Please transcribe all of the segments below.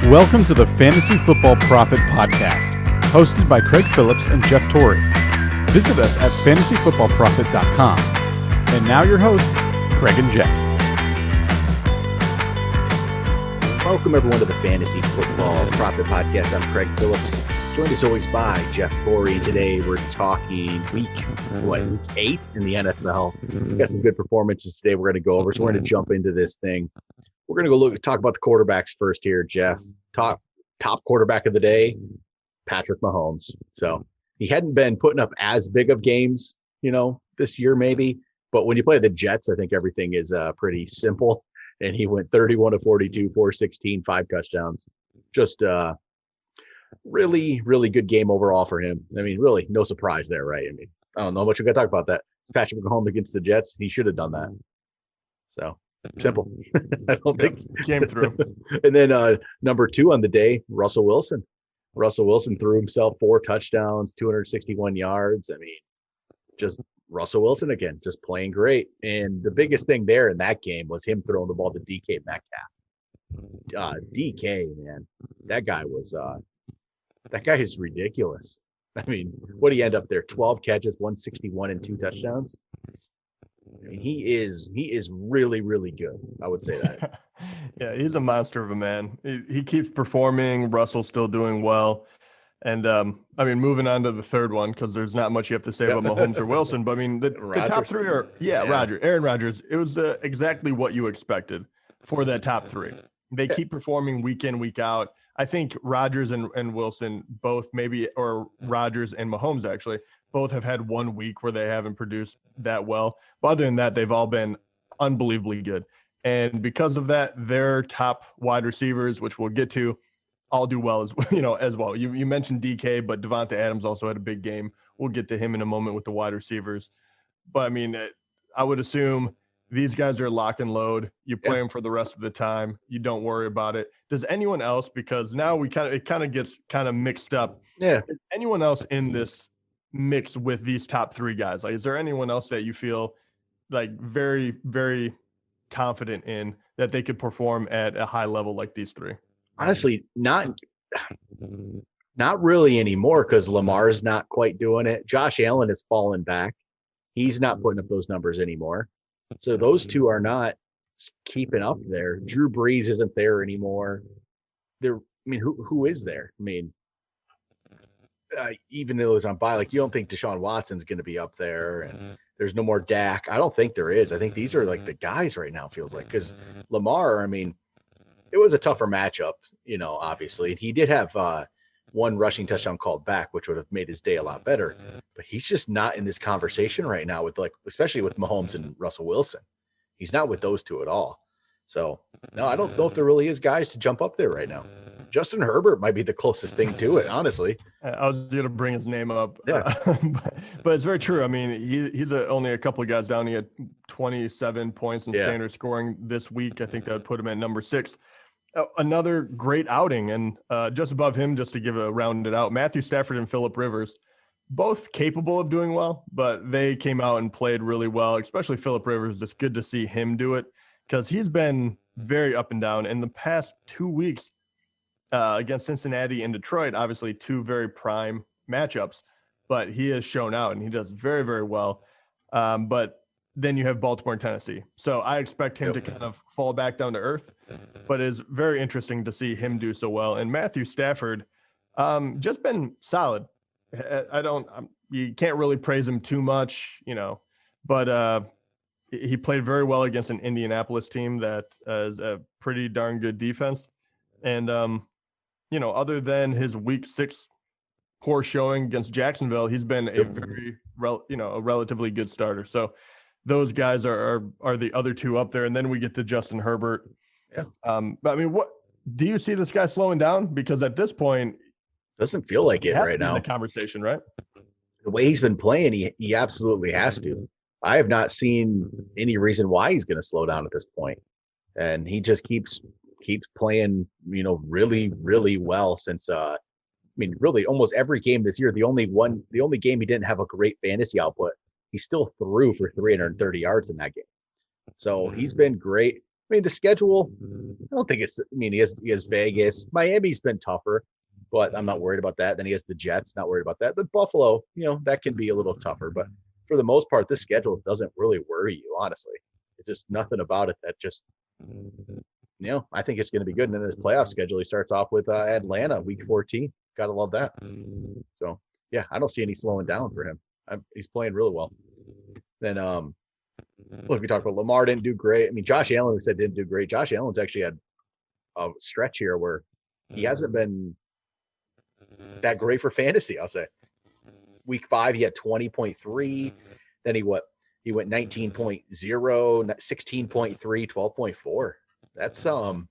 Welcome to the Fantasy Football Prophet Podcast, hosted by Craig Phillips and Jeff Torrey. Visit us at fantasyfootballprophet.com. And now your hosts, Craig and Jeff. Welcome everyone to the Fantasy Football Prophet Podcast. I'm Craig Phillips, joined as always by Jeff Torrey. Today we're talking week 8 in the NFL. We've got some good performances today we're going to go over, so we're going to jump into this thing. We're going to talk about the quarterbacks first here, Jeff. Top quarterback of the day, Patrick Mahomes. So he hadn't been putting up as big of games, this year maybe. But when you play the Jets, I think everything is pretty simple. And he went 31 of 42, 416, 5 touchdowns. Just really, really good game overall for him. I mean, really no surprise there, right? I mean, I don't know what you're going to talk about that. It's Patrick Mahomes against the Jets. He should have done that. So simple. I don't think came through. And then number 2 on the day, Russell Wilson. Russell Wilson threw himself 4 touchdowns, 261 yards. I mean, just Russell Wilson again, just playing great. And the biggest thing there in that game was him throwing the ball to DK Metcalf. DK, man, that guy is ridiculous. I mean, what did he end up there? 12 catches, 161 and 2 touchdowns. I mean, he is really, really good. I would say that. Yeah, he's a monster of a man. He keeps performing. Russell's still doing well. And, moving on to the third one, because there's not much you have to say about Mahomes or Wilson. But, I mean, the top three are, Aaron Rodgers. It was exactly what you expected for that top three. They keep performing week in, week out. I think Rodgers and Wilson both or Rodgers and Mahomes actually, both have had 1 week where they haven't produced that well. But other than that, they've all been unbelievably good. And because of that, their top wide receivers, which we'll get to, all do well as well. You mentioned DK, but Devontae Adams also had a big game. We'll get to him in a moment with the wide receivers. But I mean, I would assume these guys are lock and load. You play them for the rest of the time. You don't worry about it. Does anyone else? Because now it kind of gets mixed up. Yeah. Is anyone else in this mix with these top 3 guys? Like, is there anyone else that you feel like very, very confident in that they could perform at a high level like these 3? Honestly, not really anymore, because Lamar's not quite doing it. Josh Allen has fallen back. He's not putting up those numbers anymore. So those 2 are not keeping up there. Drew Brees isn't there anymore. Who is there? I mean, even though it's on bye, you don't think Deshaun Watson's going to be up there, and there's no more Dak. I don't think there is. I think these are the guys right now, feels like, because Lamar, I mean, it was a tougher matchup, obviously. And he did have 1 rushing touchdown called back, which would have made his day a lot better. But he's just not in this conversation right now with especially with Mahomes and Russell Wilson. He's not with those 2 at all. So, no, I don't know if there really is guys to jump up there right now. Justin Herbert might be the closest thing to it, honestly. I was going to bring his name up. Yeah. But it's very true. I mean, he's only a couple of guys down. He had 27 points in standard scoring this week. I think that would put him at number 6. Another great outing. And just above him, just to give a rounded out, Matthew Stafford and Phillip Rivers, both capable of doing well, but they came out and played really well, especially Phillip Rivers. It's good to see him do it because he's been very up and down. In the past 2 weeks, against Cincinnati and Detroit, obviously 2 very prime matchups, but he has shown out and he does very, very well. But then you have Baltimore and Tennessee. So I expect him to kind of fall back down to earth, but it's very interesting to see him do so well. And Matthew Stafford, just been solid. You can't really praise him too much, but he played very well against an Indianapolis team that is a pretty darn good defense. And, other than his week 6 poor showing against Jacksonville, he's been a very, a relatively good starter. So those guys are the other 2 up there. And then we get to Justin Herbert. Yeah. But I mean, what do you see this guy slowing down? Because at this point, doesn't feel like it right now. The conversation, right? The way he's been playing, he absolutely has to. I have not seen any reason why he's going to slow down at this point. And he just keeps playing, really, really well since really almost every game this year. The only game he didn't have a great fantasy output, he still threw for 330 yards in that game. So he's been great. mean, the schedule, I don't think it's, I mean, he has Vegas. Miami's been tougher, but I'm not worried about that. Then he has the Jets, not worried about that. But Buffalo, that can be a little tougher. But for the most part, this schedule doesn't really worry you, honestly. It's just nothing about it that just, I think it's going to be good. And then his playoff schedule, he starts off with Atlanta, week 14. Got to love that. So, yeah, I don't see any slowing down for him. He's playing really well. Then, look, we talked about Lamar didn't do great. I mean, Josh Allen, we said didn't do great. Josh Allen's actually had a stretch here where he hasn't been that great for fantasy, I'll say. Week 5, he had 20.3. Then he went 19.0, 16.3, 12.4. That's a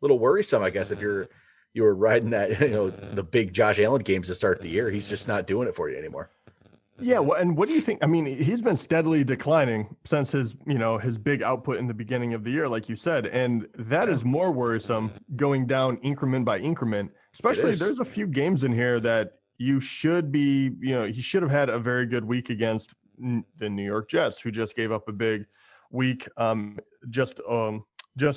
little worrisome, I guess, if you were riding that, the big Josh Allen games to start the year. He's just not doing it for you anymore. Yeah, well, and what do you think? I mean, he's been steadily declining since his big output in the beginning of the year, like you said, and that is more worrisome going down increment by increment. Especially, there's a few games in here that you should be, he should have had a very good week against the New York Jets, who just gave up a big week. Just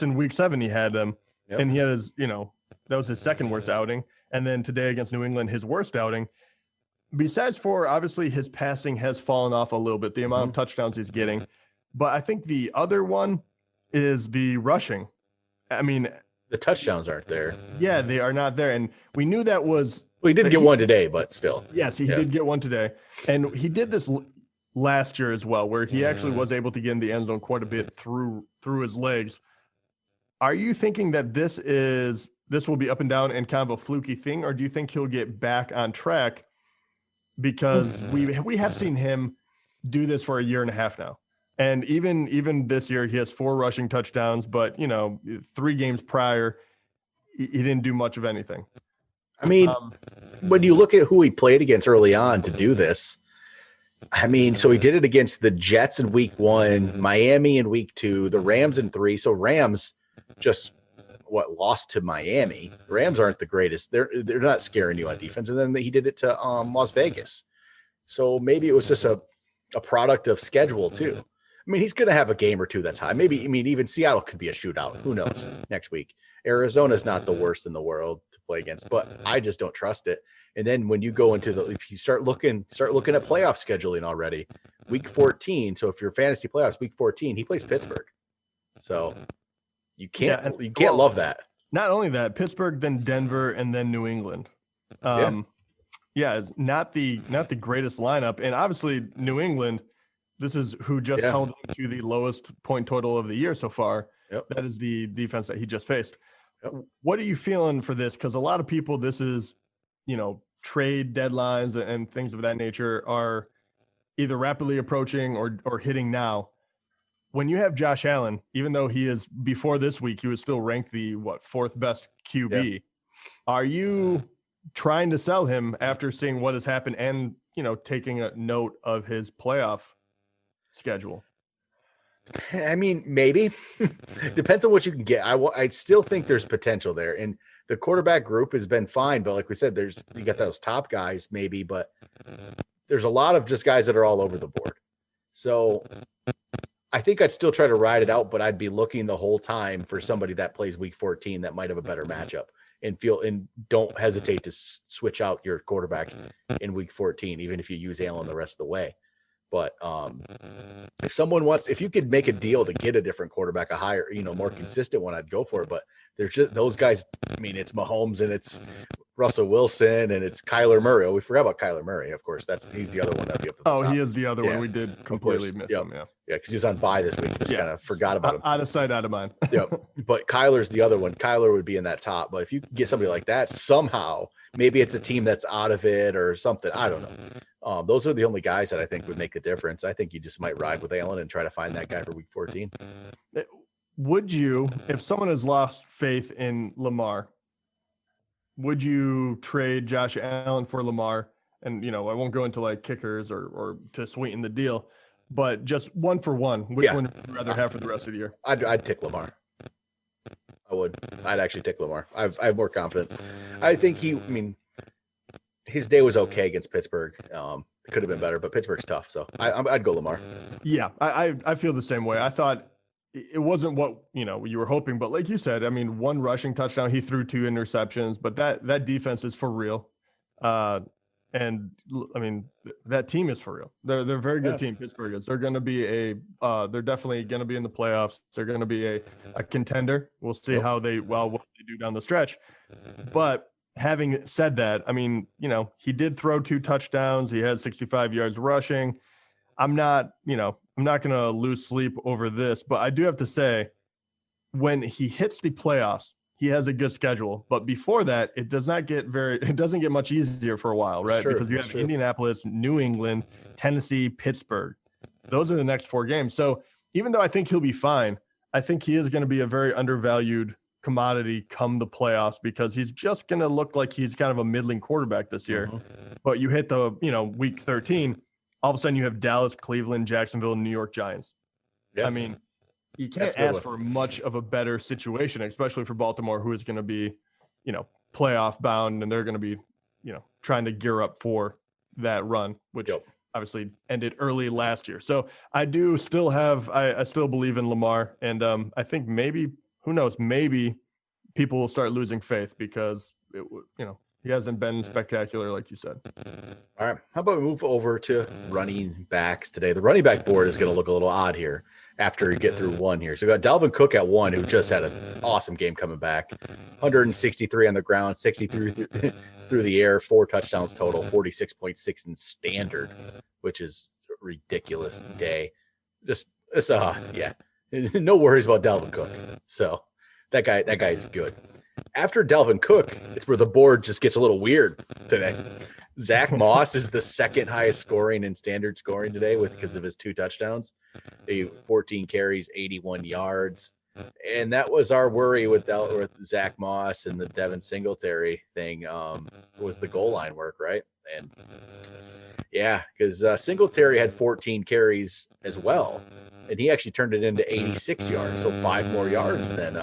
in week 7, he had them, and he had his, that was his second worst outing, and then today against New England, his worst outing. Besides for, obviously, his passing has fallen off a little bit, the amount of touchdowns he's getting. But I think the other one is the rushing. I mean, the touchdowns aren't there. Yeah, they are not there. And we knew that was... Well, he did get one today, but still. Yes, he did get one today. And he did this last year as well, where he actually was able to get in the end zone quite a bit through his legs. Are you thinking that this will be up and down and kind of a fluky thing, or do you think he'll get back on track? Because we have seen him do this for a year and a half now. And even this year, he has 4 rushing touchdowns, but, 3 games prior, he didn't do much of anything. I mean, when you look at who he played against early on to do this, I mean, so he did it against the Jets in week 1, Miami in week 2, the Rams in 3. So Rams just lost to Miami. The Rams aren't the greatest. They're not scaring you on defense. And then he did it to Las Vegas. So maybe it was just a product of schedule too. I mean, he's going to have a game or two that's high. Maybe, I mean, even Seattle could be a shootout. Who knows next week? Arizona's not the worst in the world to play against, but I just don't trust it. And then when you go into if you start looking at playoff scheduling already, week 14. So if you're fantasy playoffs, week 14, he plays Pittsburgh. So you can't love that. Not only that, Pittsburgh, then Denver, and then New England. It's not the greatest lineup. And obviously New England, this is who just held him to the lowest point total of the year so far. Yep. That is the defense that he just faced. Yep. What are you feeling for this? Because a lot of people, this is, trade deadlines and things of that nature are either rapidly approaching or hitting now. When you have Josh Allen, even though he is, before this week, he was still ranked the 4th best QB. Yeah. Are you trying to sell him after seeing what has happened and, taking a note of his playoff schedule? I mean, maybe. Depends on what you can get. I still think there's potential there. And the quarterback group has been fine, but like we said, you got those top guys maybe, but there's a lot of just guys that are all over the board. So I think I'd still try to ride it out, but I'd be looking the whole time for somebody that plays week 14 that might have a better matchup and don't hesitate to switch out your quarterback in week 14, even if you use Allen the rest of the way. But if you could make a deal to get a different quarterback, a higher, more consistent one, I'd go for it. But there's just those guys. I mean, it's Mahomes and it's Russell Wilson and it's Kyler Murray. Oh, we forgot about Kyler Murray, of course. He's the other one that'd be up to the top. He is the other one. We did completely miss him. Yeah, because he was on bye this week. Just kind of forgot about him. Out of sight, out of mind. But Kyler's the other one. Kyler would be in that top. But if you get somebody like that, somehow, maybe it's a team that's out of it or something. I don't know. Those are the only guys that I think would make the difference. I think you just might ride with Allen and try to find that guy for week 14. Would you, if someone has lost faith in Lamar, would you trade Josh Allen for Lamar? And, I won't go into like kickers or to sweeten the deal, but just one for one, which one would you rather have for the rest of the year? I'd take Lamar. I would. I'd actually take Lamar. I have more confidence. I think his day was okay against Pittsburgh. It could have been better, but Pittsburgh's tough. So I'd go Lamar. Yeah, I feel the same way. I thought it wasn't what, you were hoping, but like you said, I mean, one rushing touchdown, he threw 2 interceptions, but that defense is for real. And I mean, that team is for real. They're a very good team. Pittsburgh is. They're going to be they're definitely going to be in the playoffs. They're going to be a contender. We'll see how what they do down the stretch. But having said that, I mean, he did throw 2 touchdowns. He had 65 yards rushing. I'm not going to lose sleep over this, but I do have to say, when he hits the playoffs, he has a good schedule, but before that, it doesn't get much easier for a while, right? Because you have Indianapolis, New England, Tennessee, Pittsburgh. Those are the next 4 games. So even though I think he'll be fine, I think he is going to be a very undervalued commodity come the playoffs, because he's just going to look like he's kind of a middling quarterback this year. But you hit the, week 13, all of a sudden you have Dallas, Cleveland, Jacksonville, and New York Giants. I mean, you can't ask for much of a better situation, especially for Baltimore, who is going to be, playoff bound, and they're going to be, trying to gear up for that run, which obviously ended early last year. So I do still I still believe in Lamar, and I think maybe, who knows, maybe people will start losing faith because he hasn't been spectacular, like you said. All right. How about we move over to running backs today? The running back board is going to look a little odd here after you get through one here. So we got Dalvin Cook at 1, who just had an awesome game coming back. 163 on the ground, 63 through the air, 4 touchdowns total, 46.6 in standard, which is a ridiculous day. No worries about Dalvin Cook. So that guy's good. After Dalvin Cook, it's where the board just gets a little weird today. Zach Moss is the second highest scoring in standard scoring today because of his 2 touchdowns, 14 carries, 81 yards. And that was our worry with Zach Moss and the Devin Singletary thing, was the goal line work, right? And because Singletary had 14 carries as well, and he actually turned it into 86 yards, so 5 more yards than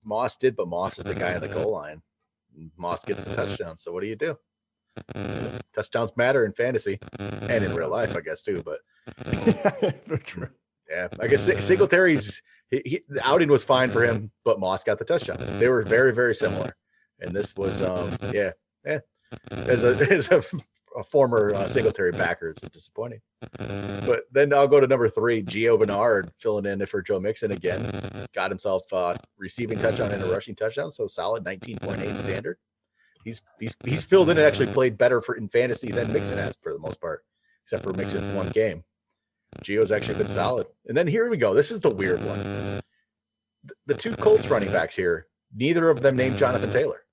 Moss did, but Moss is the guy on the goal line. Moss gets the touchdown. So what do? Touchdowns matter in fantasy and in real life, I guess, too. But true. Yeah, I guess Singletary's the outing was fine for him, but Moss got the touchdowns. They were very, very similar. And this was, as a former Singletary backer, it's disappointing. But then I'll go to number 3, Geo Bernard, filling in for Joe Mixon again. Got himself receiving touchdown and a rushing touchdown, so solid 19.8 standard. He's filled in and actually played better in fantasy than Mixon has for the most part, except for Mixon's 1 game. Geo's actually been solid. And then here we go. This is the weird one. The 2 Colts running backs here, neither of them named Jonathan Taylor.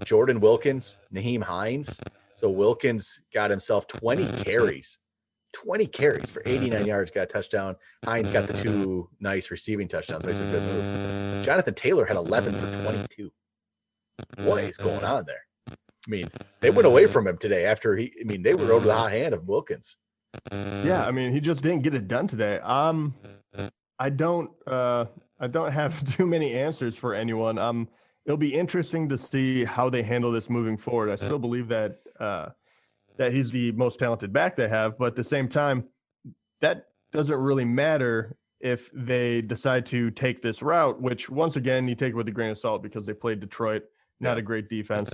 Jordan Wilkins, Nyheim Hines. So Wilkins got himself 20 carries for 89 yards, got a touchdown. Hines got the 2 nice receiving touchdowns, made some good moves. Jonathan Taylor had 11 for 22. What is going on there? I mean, they went away from him today after they were over the hot hand of Wilkins. Yeah, I mean, he just didn't get it done today. I don't have too many answers for anyone. It'll be interesting to see how they handle this moving forward. I still believe that he's the most talented back they have, but at the same time, that doesn't really matter if they decide to take this route, which once again, you take it with a grain of salt because they played Detroit, not a great defense.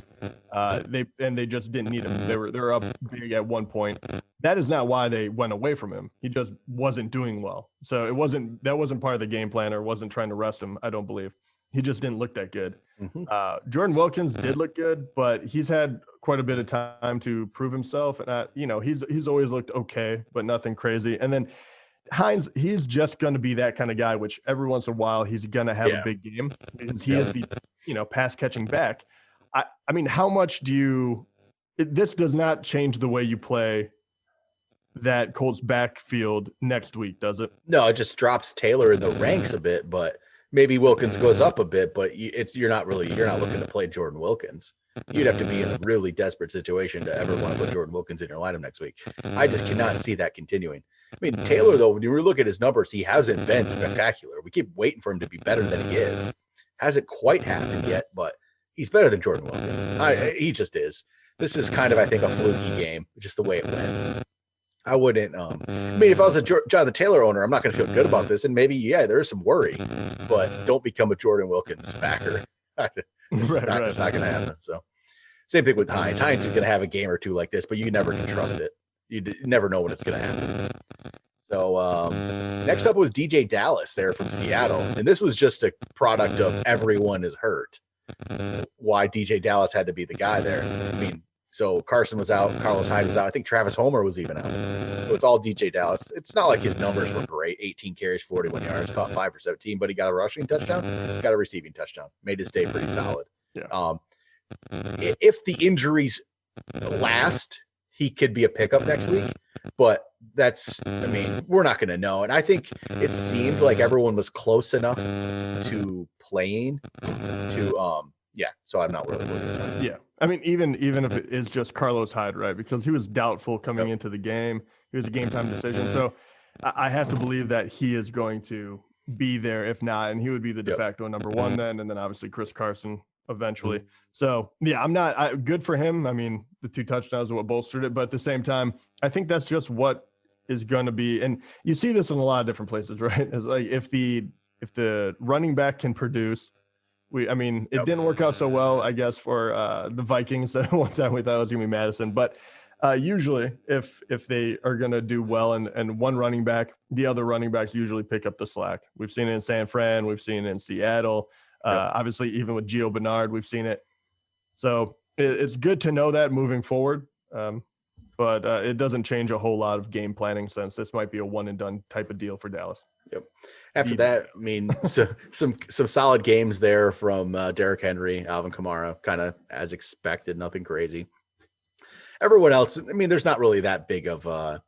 They just didn't need him. They're up big at one point. That is not why they went away from him. He just wasn't doing well. So that wasn't part of the game plan, or wasn't trying to rest him, I don't believe. He just didn't look that good. Jordan Wilkins did look good, but he's had quite a bit of time to prove himself. And he's always looked okay, but nothing crazy. And then Hines, he's just going to be that kind of guy, which every once in a while he's going to have a big game because he is the pass catching back. I mean, how much this does not change the way you play that Colts backfield next week, does it? No, it just drops Taylor in the ranks a bit, but maybe Wilkins goes up a bit, but you're not looking to play Jordan Wilkins. You'd have to be in a really desperate situation to ever want to put Jordan Wilkins in your lineup next week. I just cannot see that continuing. I mean, Taylor, though, when you look at his numbers, he hasn't been spectacular. We keep waiting for him to be better than he is. Hasn't quite happened yet, but he's better than Jordan Wilkins. He just is. This is kind of, I think, a fluky game, just the way it went. I wouldn't. I mean, if I was a Jonathan Taylor owner, I'm not going to feel good about this. And maybe, yeah, there is some worry, but don't become a Jordan Wilkins backer. It's not going to happen. So, same thing with Hines. Hines is going to have a game or two like this, but you never can trust it. You never know when it's going to happen. So, next up was DJ Dallas there from Seattle. And this was just a product of everyone is hurt. Why DJ Dallas had to be the guy there. I mean, so Carson was out, Carlos Hyde was out. I think Travis Homer was even out. So it's all DJ Dallas. It's not like his numbers were great. 18 carries, 41 yards, caught 5 for 17, but he got a rushing touchdown, got a receiving touchdown. Made his day pretty solid. Yeah. If the injuries last, he could be a pickup next week. But we're not going to know. And I think it seemed like everyone was close enough to playing to so I'm not really worried about it. Yeah. I mean, even if it is just Carlos Hyde, right? Because he was doubtful coming into the game. It was a game time decision. So I have to believe that he is going to be there. If not, and he would be the de facto number one then. And then obviously Chris Carson eventually. So yeah, good for him. I mean, the 2 touchdowns are what bolstered it. But at the same time, I think that's just what is going to be. And you see this in a lot of different places, right? It's like if the running back can produce, it didn't work out so well, I guess, for the Vikings. One time we thought it was going to be Madison. But usually if they are going to do well and one running back, the other running backs usually pick up the slack. We've seen it in San Fran. We've seen it in Seattle. Obviously, even with Geo Bernard, we've seen it. So it's good to know that moving forward. But it doesn't change a whole lot of game planning since this might be a one-and-done type of deal for Dallas. Yep. After that, I mean, so some solid games there from Derrick Henry, Alvin Kamara, kind of as expected, nothing crazy. Everyone else, I mean, there's not really that big of not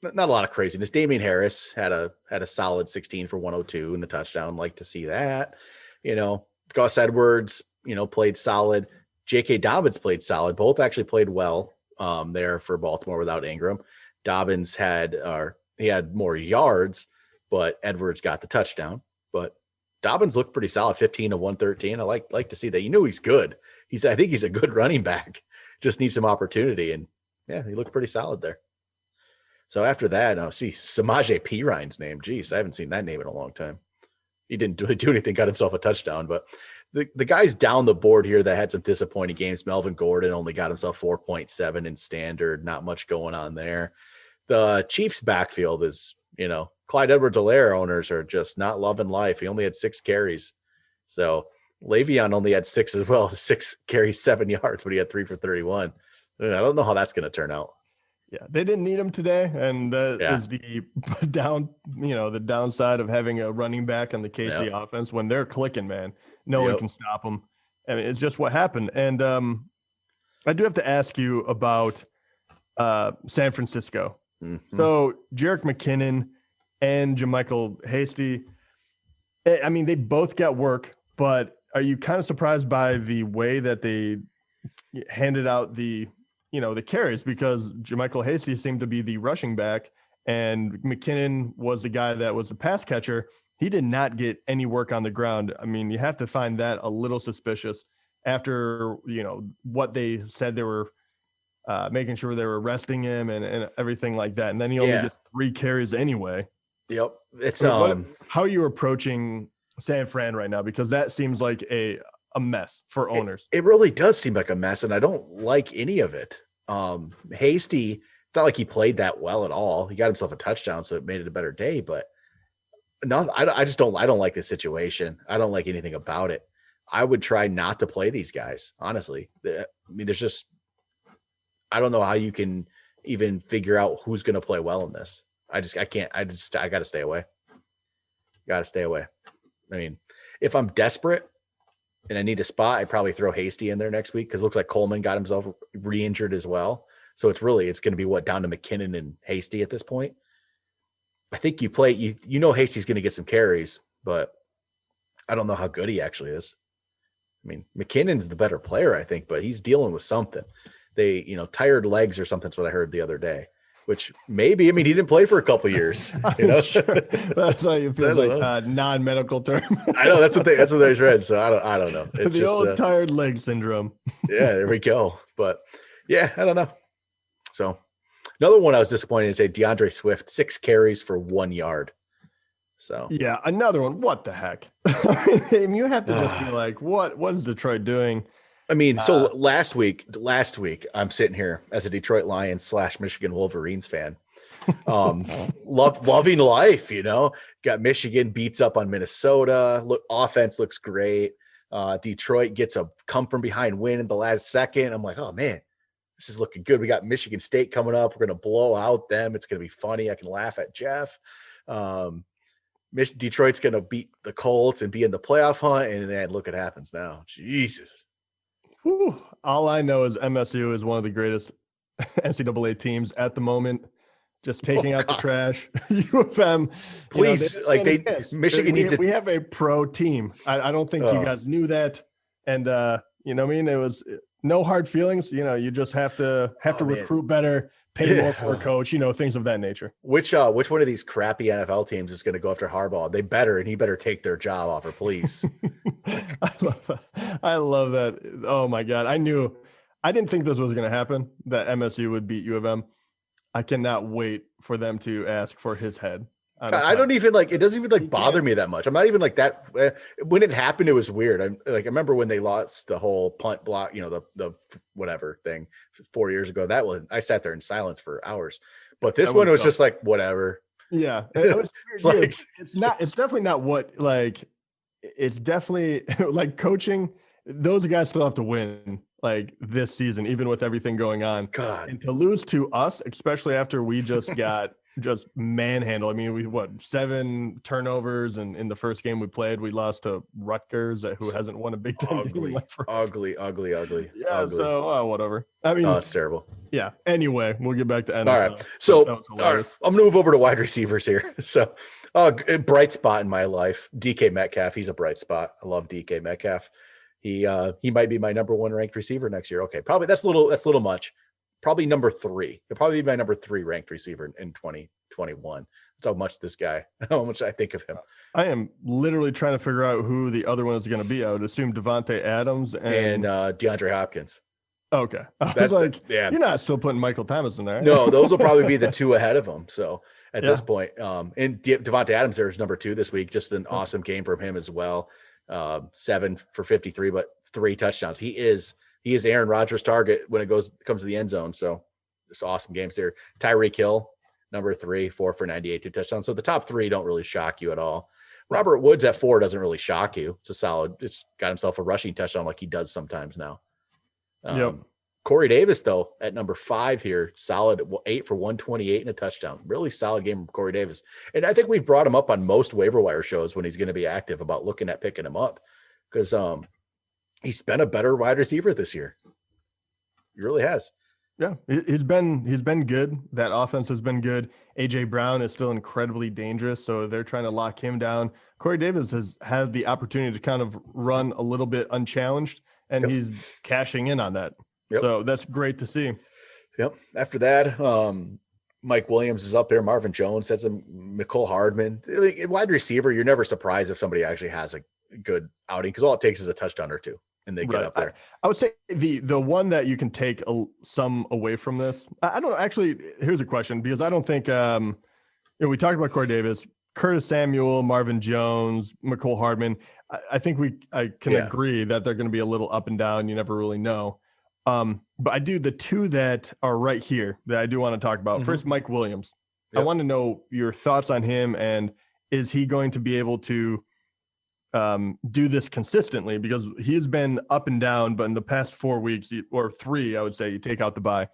a lot of craziness. Damian Harris had a solid 16 for 102 and a touchdown. Like to see that. Gus Edwards, played solid. J.K. Dobbins played solid. Both actually played well there for Baltimore without Ingram. Dobbins had more yards, but Edwards got the touchdown. But Dobbins looked pretty solid, 15 of 113. I like to see that. He's good. I think he's a good running back. Just needs some opportunity, and yeah, he looked pretty solid there. So after that, Samaje Perine's name. Jeez, I haven't seen that name in a long time. He didn't really do anything, got himself a touchdown, but the guys down the board here that had some disappointing games. Melvin Gordon only got himself 4.7 in standard. Not much going on there. The Chiefs backfield is, Clyde Edwards-Helaire owners are just not loving life. He only had 6 carries. So Le'Veon only had 6 as well. 6 carries, 7 yards, but he had 3 for 31. I don't know how that's going to turn out. Yeah, they didn't need him today, and that is the downside of having a running back on the KC offense. When they're clicking, man, no one can stop them. I mean, it's just what happened. And I do have to ask you about San Francisco. Mm-hmm. So Jerick McKinnon and JaMycal Hasty, I mean, they both got work, but are you kind of surprised by the way that they handed out the carries? Because JaMycal Hasty seemed to be the rushing back and McKinnon was the guy that was the pass catcher. He did not get any work on the ground. I mean, you have to find that a little suspicious after, what they said they were making sure they were resting him and everything like that. And then he only gets 3 carries anyway. Yep. It's how are you approaching San Fran right now? Because that seems like a mess for owners. It really does seem like a mess, and I don't like any of it. Hasty, it's not like he played that well at all. He got himself a touchdown, so it made it a better day. But no, I don't like this situation. I don't like anything about it. I would try not to play these guys, honestly. I mean, I don't know how you can even figure out who's going to play well in this. I got to stay away. I mean, if I'm desperate and I need a spot, I'd probably throw Hasty in there next week because it looks like Coleman got himself re-injured as well. So it's going to be down to McKinnon and Hasty at this point. I think you play, Hasty's going to get some carries, but I don't know how good he actually is. I mean, McKinnon's the better player, I think, but he's dealing with something. Tired legs or something's what I heard the other day, which maybe, he didn't play for a couple of years. Sure. That's how you feel like non-medical term. I know that's what I read. So I don't know. It's the old tired leg syndrome. Yeah, there we go. But yeah, I don't know. So Another one I was disappointed in today, DeAndre Swift, 6 carries for 1 yard. So yeah, another one. What the heck? I mean, you have to just be like, what is Detroit doing? I mean, so last week, I'm sitting here as a Detroit Lions / Michigan Wolverines fan. Loving life, got Michigan beats up on Minnesota. Offense looks great. Detroit gets a come from behind win in the last second. I'm like, oh man, this is looking good. We got Michigan State coming up. We're going to blow out them. It's going to be funny. I can laugh at Jeff. Detroit's going to beat the Colts and be in the playoff hunt. And then look what happens now. Jesus. Whew. All I know is MSU is one of the greatest NCAA teams at the moment. Just taking out the trash. U of M. Please, Michigan needs it. We have a pro team. I don't think you guys knew that. And, you know what I mean? It was no hard feelings. You just have to recruit better, pay more for a coach, things of that nature. Which one of these crappy NFL teams is going to go after Harbaugh? They better, and he better take their job offer, please. I love that. Oh my God. I didn't think this was going to happen, that MSU would beat U of M. I cannot wait for them to ask for his head. I don't even it doesn't even bother me that much. I'm not even like that. When it happened, it was weird. I remember when they lost the whole punt block, the whatever thing 4 years ago. That one, I sat there in silence for hours, but this one was just like, whatever. Yeah. It was weird. It's definitely not what it's definitely like coaching. Those guys still have to win this season, even with everything going on. God. And to lose to us, especially after we just got just manhandled. I mean, we 7 turnovers, and in the first game we played, we lost to Rutgers, who hasn't won a Big Ten game. Ugly. Yeah. Ugly. So whatever. I mean, it's terrible. Yeah. Anyway, we'll get back to NFL. All right. So all right, I'm gonna move over to wide receivers here. So, a bright spot in my life, DK Metcalf. He's a bright spot. I love DK Metcalf. He might be my number 1 ranked receiver next year. Okay, probably that's a little much. Probably number 3. He'll probably be my number 3 ranked receiver in 2021. That's how much I think of him. I am literally trying to figure out who the other one is going to be. I would assume Devontae Adams and DeAndre Hopkins. Okay. You're not still putting Michael Thomas in there. No, those will probably be the 2 ahead of him. So at this point, and Devontae Adams there is number 2 this week. Just an awesome game from him as well. 7 for 53, but 3 touchdowns. He is Aaron Rodgers' target when it comes to the end zone. So just awesome games there. Tyreek Hill, number 3, 4 for 98, 2 touchdowns. So the top 3 don't really shock you at all. Robert Woods at 4 doesn't really shock you. It's a solid. It's got himself a rushing touchdown like he does sometimes now. Corey Davis, though, at number 5 here, solid 8 for 128 and a touchdown. Really solid game from Corey Davis. And I think we've brought him up on most waiver wire shows when he's going to be active about looking at picking him up because he's been a better wide receiver this year. He really has. Yeah, he's been good. That offense has been good. AJ Brown is still incredibly dangerous, so they're trying to lock him down. Corey Davis has had the opportunity to kind of run a little bit unchallenged, and he's cashing in on that. Yep. So that's great to see. Yep. After that, Mike Williams is up there. Marvin Jones, that's Mecole Hardman. Wide receiver, you're never surprised if somebody actually has a good outing because all it takes is a touchdown or 2. And they get up there. I would say the one that you can take some away from this. I don't actually. Here's a question because I don't think we talked about Corey Davis, Curtis Samuel, Marvin Jones, Mecole Hardman. I think I can agree that they're going to be a little up and down. You never really know. But I do the 2 that are right here that I do want to talk about. Mm-hmm. First, Mike Williams. Yep. I want to know your thoughts on him and is he going to be able to do this consistently because he's been up and down, but in the past 4 weeks or 3, I would say you take out the bye.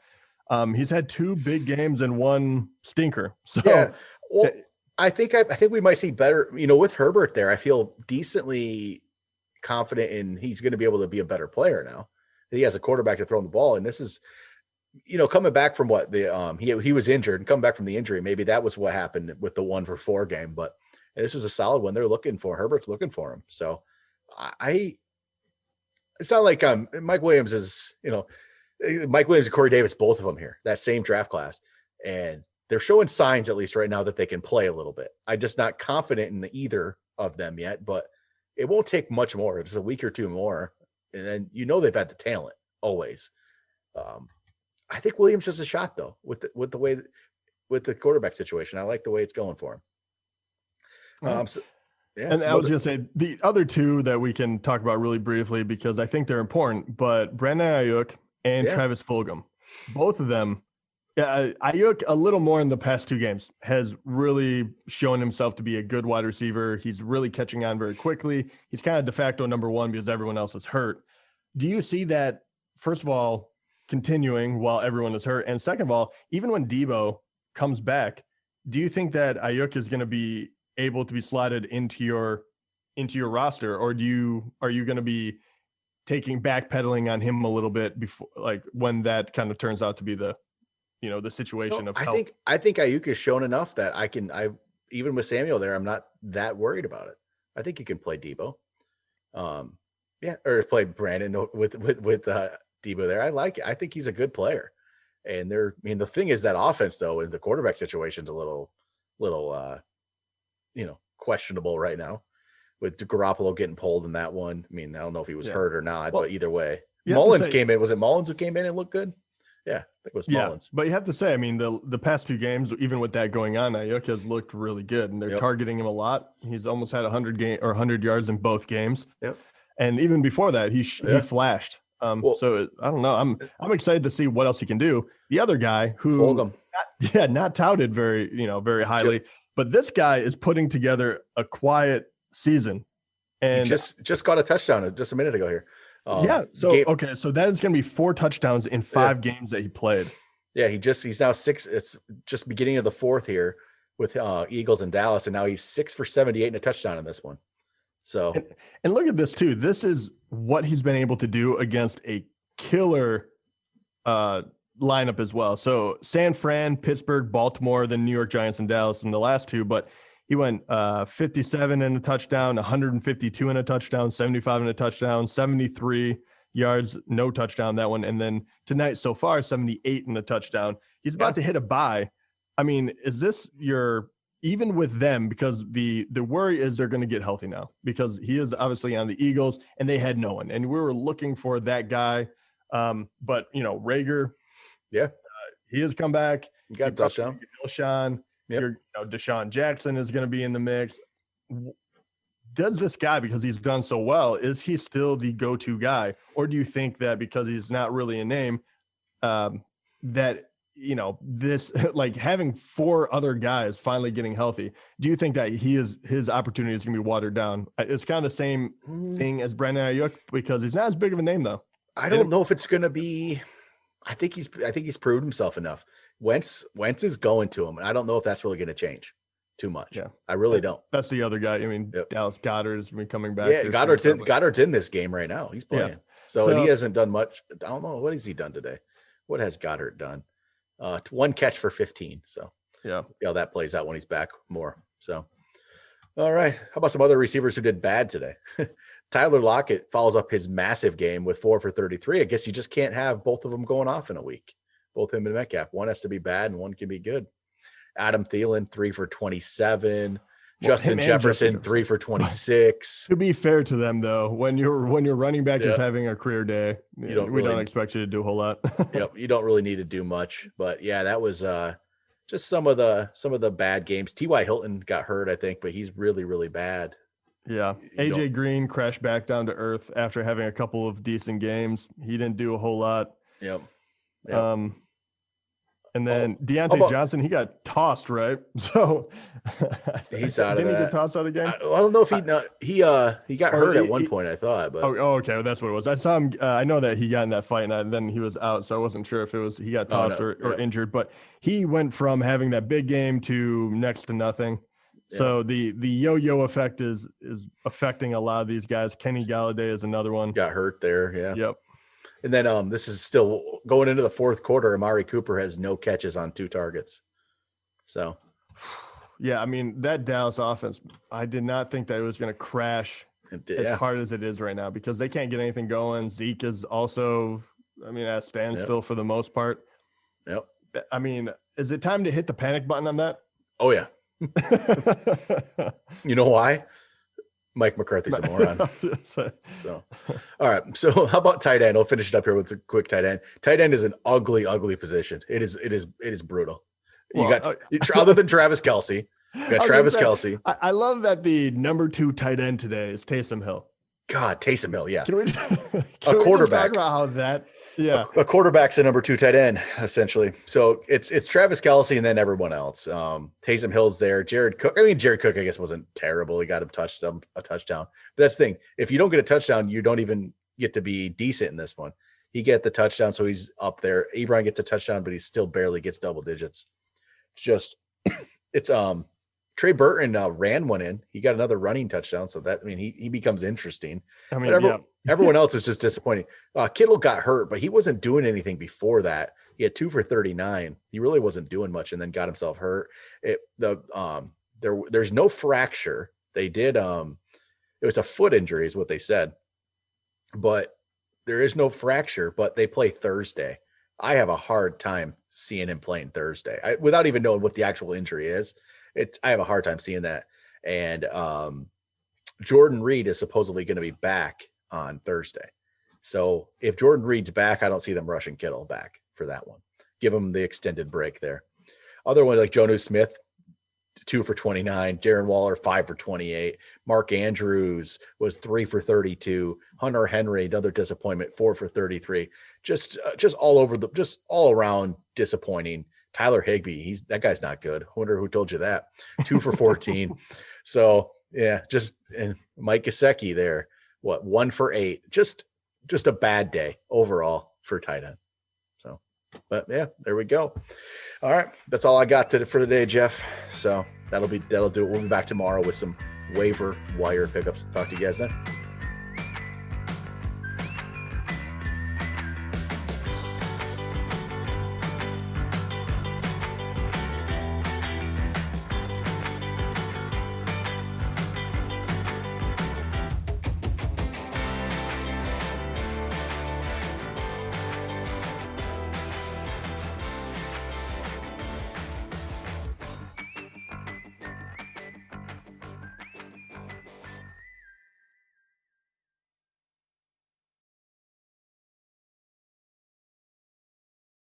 He's had 2 big games and 1 stinker. So well, I think we might see better, with Herbert there, I feel decently confident in he's going to be able to be a better player now. He has a quarterback to throw him the ball. And this is, coming back from what he was injured and coming back from the injury. Maybe that was what happened with the 1 for 4 game, but this is a solid one. They're looking for Herbert's looking for him. So it's not like Mike Williams is, Mike Williams and Corey Davis, both of them here, that same draft class. And they're showing signs at least right now that they can play a little bit. I'm just not confident in either of them yet, but it won't take much more. It's a week or 2 more. And then, they've had the talent always. I think Williams has a shot though with the quarterback situation. I like the way it's going for him. And I was going to say the other two that we can talk about really briefly because I think they're important, but Brandon Ayook and Travis Fulgum, both of them. Ayook a little more in the past 2 games has really shown himself to be a good wide receiver. He's really catching on very quickly. He's kind of de facto number 1 because everyone else is hurt. Do you see that, first of all, continuing while everyone is hurt? And second of all, even when Debo comes back, do you think that Ayook is going to be able to be slotted into your roster, or are you going to be backpedaling on him a little bit before, like when that kind of turns out to be the situation of health? I think Ayouk has shown enough that I even with Samuel there, I'm not that worried about it. I think he can play Debo. Or play Brandon with Debo there. I like it. I think he's a good player. And the thing is that offense though, in the quarterback situation's a little questionable right now with Garoppolo getting pulled in that one. I mean, I don't know if he was hurt or not, but either way, Mullins came in. Was it Mullins who came in and looked good? Yeah, I think it was Mullins. But you have to say, I mean, the past 2 games, even with that going on, Ayouk has looked really good, and they're targeting him a lot. He's almost had 100 yards in both games. Yep. And even before that, he flashed. So I don't know. I'm excited to see what else he can do. The other guy who, Fulgum. not touted very highly, but this guy is putting together a quiet season. And he just got a touchdown just a minute ago here. So that is going to be 4 touchdowns in 5 games that he played. Yeah, he's now 6. It's just beginning of the 4th here with Eagles and Dallas, and now he's 6 for 78 and a touchdown in this one. So and look at this too. This is what he's been able to do against a killer lineup as well. So San Fran, Pittsburgh, Baltimore, then New York Giants and Dallas in the last 2, but he went 57 and a touchdown, 152 and a touchdown, 75 and a touchdown, 73 yards, no touchdown that one. And then tonight so far, 78 and a touchdown. He's about to hit a bye. I mean, is this even with them, because the worry is they're going to get healthy now because he is obviously on the Eagles and they had no one. And we were looking for that guy. But, Rager, he has come back. He got a touchdown. Desean Jackson is going to be in the mix. Does this guy, because he's done so well, is he still the go-to guy? Or do you think that because he's not really a name, that, this, like having 4 other guys finally getting healthy, do you think that his opportunity is going to be watered down? It's kind of the same thing as Brandon Ayouk because he's not as big of a name though. I don't know if it's going to be, I think he's proved himself enough. Wentz is going to him, and I don't know if that's really going to change too much. Yeah, I really don't. That's the other guy. I mean, Dallas Goedert is going to be coming back. Yeah, Goddard's in this game right now. He's playing. So he hasn't done much. I don't know. What has he done today? What has Goddard done? 1 catch for 15. So see how that plays out when he's back more. So, all right. How about some other receivers who did bad today? Tyler Lockett follows up his massive game with 4 for 33. I guess you just can't have both of them going off in a week. Both him and Metcalf. One has to be bad and one can be good. Adam Thielen, 3 for 27. Justin Jefferson, 3 for 26. To be fair to them, though, when your running back is having a career day, we don't expect you to do a whole lot. You don't really need to do much. But yeah, that was just some of the bad games. T.Y. Hilton got hurt, I think, but he's really, really bad. Yeah. AJ Green crashed back down to earth after having a couple of decent games. He didn't do a whole lot. Yep. And then Deontay Johnson, he got tossed, right? So he's out of that. Didn't he get tossed out of the game? I don't know if he got hurt at one point, I thought. But okay, well, that's what it was. I saw him. I know that he got in that fight, and then he was out, so I wasn't sure if it was he got tossed or injured. But he went from having that big game to next to nothing. Yeah. So the yo-yo effect is affecting a lot of these guys. Kenny Galladay is another one. Got hurt there, yeah. Yep. And then this is still going into the 4th quarter. Amari Cooper has no catches on 2 targets. So, yeah, I mean, that Dallas offense, I did not think that it was going to crash as hard as it is right now because they can't get anything going. Zeke is also, at a standstill for the most part. Yep. I mean, is it time to hit the panic button on that? Oh, yeah. You know why? Mike McCarthy's a moron. So, all right. So how about tight end? I'll finish it up here with a quick tight end. Tight end is an ugly, ugly position. It is brutal. You got other than Travis Kelce. You got Travis Kelce. I love that the number 2 tight end today is Taysom Hill. God, Taysom Hill. Yeah. Can we quarterback. We just talk about how that? Yeah. A quarterback's a number 2 tight end, essentially. So it's Travis Kelce and then everyone else. Taysom Hill's there. Jared Cook, I guess, wasn't terrible. He got a touchdown. But that's the thing. If you don't get a touchdown, you don't even get to be decent in this one. He get the touchdown, so he's up there. Ebron gets a touchdown, but he still barely gets double digits. It's Trey Burton ran one in. He got another running touchdown, so that he becomes interesting. Everyone else is just disappointing. Kittle got hurt, but he wasn't doing anything before that. He had 2 for 39. He really wasn't doing much, and then got himself hurt. There's no fracture. They did. It was a foot injury, is what they said, but there is no fracture. But they play Thursday. I have a hard time seeing him playing Thursday without even knowing what the actual injury is. I have a hard time seeing that. And Jordan Reed is supposedly going to be back on Thursday. So if Jordan Reed's back, I don't see them rushing Kittle back for that one. Give him the extended break there. Other ones like Jonnu Smith, 2 for 29. Darren Waller, 5 for 28. Mark Andrews was 3 for 32. Hunter Henry, another disappointment, 4 for 33. Just all around disappointing. Tyler Higbee, that guy's not good. I wonder who told you that. 2 for 14. So yeah, and Mike Gesicki there. 1 for 8. Just a bad day overall for tight end. So, but yeah, there we go. All right, that's all I got for today, Jeff. So that'll do it. We'll be back tomorrow with some waiver wire pickups. Talk to you guys then.